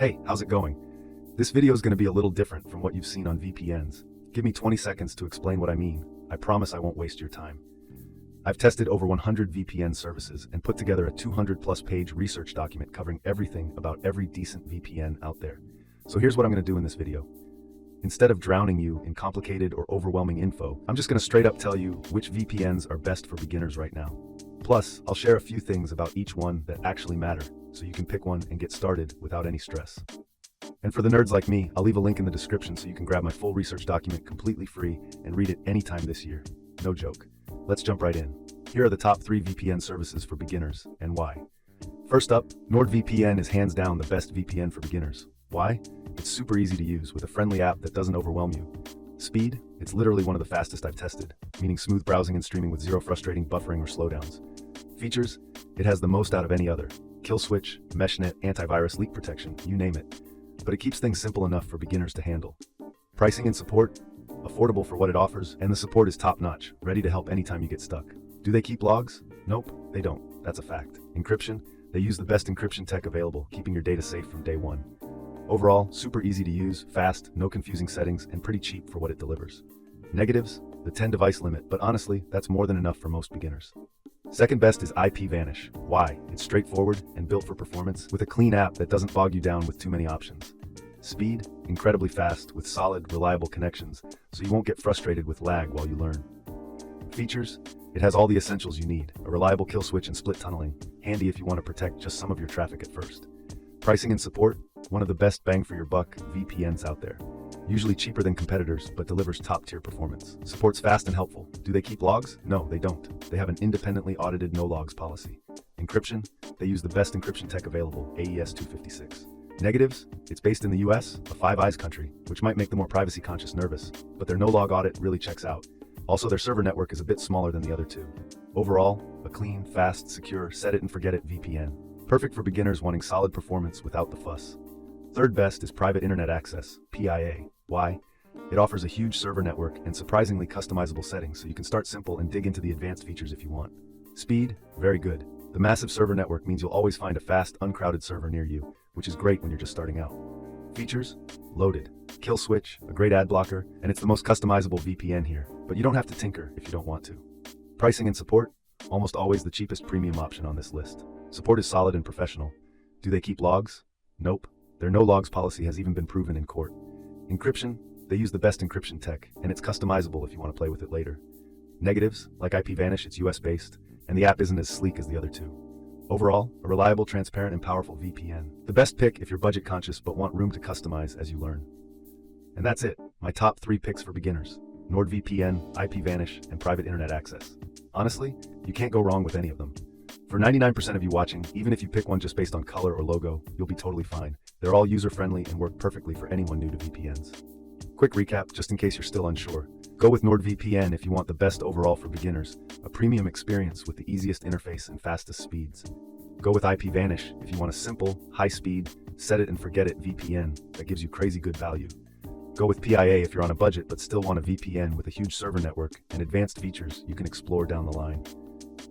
Hey, how's it going? This video is going to be a little different from what you've seen on VPNs. Give me 20 seconds to explain what I mean. I promise I won't waste your time. I've tested over 100 VPN services and put together a 200+ page research document covering everything about every decent VPN out there. So here's what I'm going to do in this video. Instead of drowning you in complicated or overwhelming info, I'm just going to straight up tell you which VPNs are best for beginners right now. Plus, I'll share a few things about each one that actually matter, so you can pick one and get started without any stress. And for the nerds like me, I'll leave a link in the description so you can grab my full research document completely free and read it anytime this year. No joke. Let's jump right in. Here are the top 3 VPN services for beginners and why. First up, NordVPN is hands down the best VPN for beginners. Why? It's super easy to use with a friendly app that doesn't overwhelm you. Speed? It's literally one of the fastest I've tested, meaning smooth browsing and streaming with zero frustrating buffering or slowdowns. Features? It has the most out of any other. Kill switch, meshnet, antivirus, leak protection, you name it. But it keeps things simple enough for beginners to handle. Pricing and support? Affordable for what it offers, and the support is top-notch, ready to help anytime you get stuck. Do they keep logs? Nope, they don't. That's a fact. Encryption? They use the best encryption tech available, keeping your data safe from day one. Overall, super easy to use, fast, no confusing settings, and pretty cheap for what it delivers. Negatives? The 10 device limit, but honestly, that's more than enough for most beginners. Second best is IPVanish. Why? It's straightforward and built for performance with a clean app that doesn't bog you down with too many options. Speed? Incredibly fast with solid, reliable connections, so you won't get frustrated with lag while you learn. Features? It has all the essentials you need, a reliable kill switch and split tunneling, handy if you want to protect just some of your traffic at first. Pricing and support? One of the best bang for your buck VPNs out there. Usually cheaper than competitors, but delivers top-tier performance. Support's fast and helpful. Do they keep logs? No, they don't. They have an independently audited no-logs policy. Encryption? They use the best encryption tech available, AES 256. Negatives? It's based in the US, a Five Eyes country, which might make the more privacy-conscious nervous, but their no-log audit really checks out. Also, their server network is a bit smaller than the other two. Overall, a clean, fast, secure, set-it-and-forget-it VPN. Perfect for beginners wanting solid performance without the fuss. Third best is Private Internet Access, PIA. Why? It offers a huge server network and surprisingly customizable settings so you can start simple and dig into the advanced features if you want. Speed? Very good. The massive server network means you'll always find a fast, uncrowded server near you, which is great when you're just starting out. Features? Loaded. Kill switch, a great ad blocker, and it's the most customizable VPN here, but you don't have to tinker if you don't want to. Pricing and support? Almost always the cheapest premium option on this list. Support is solid and professional. Do they keep logs? Nope. Their no-logs policy has even been proven in court. Encryption? They use the best encryption tech, and it's customizable if you want to play with it later. Negatives? Like IPVanish, it's US-based, and the app isn't as sleek as the other two. Overall, a reliable, transparent, and powerful VPN. The best pick if you're budget-conscious but want room to customize as you learn. And that's it, my top 3 picks for beginners. NordVPN, IPVanish, and Private Internet Access. Honestly, you can't go wrong with any of them. For 99% of you watching, even if you pick one just based on color or logo, you'll be totally fine. They're all user-friendly and work perfectly for anyone new to VPNs. Quick recap, just in case you're still unsure. Go with NordVPN if you want the best overall for beginners, a premium experience with the easiest interface and fastest speeds. Go with IPVanish if you want a simple, high-speed, set-it-and-forget-it VPN that gives you crazy good value. Go with PIA if you're on a budget but still want a VPN with a huge server network and advanced features you can explore down the line.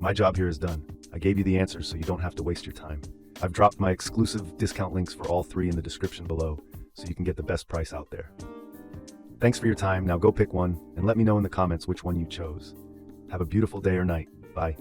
My job here is done. I gave you the answers so you don't have to waste your time. I've dropped my exclusive discount links for all 3 in the description below so you can get the best price out there. Thanks for your time. Now go pick one and let me know in the comments which one you chose. Have a beautiful day or night. Bye.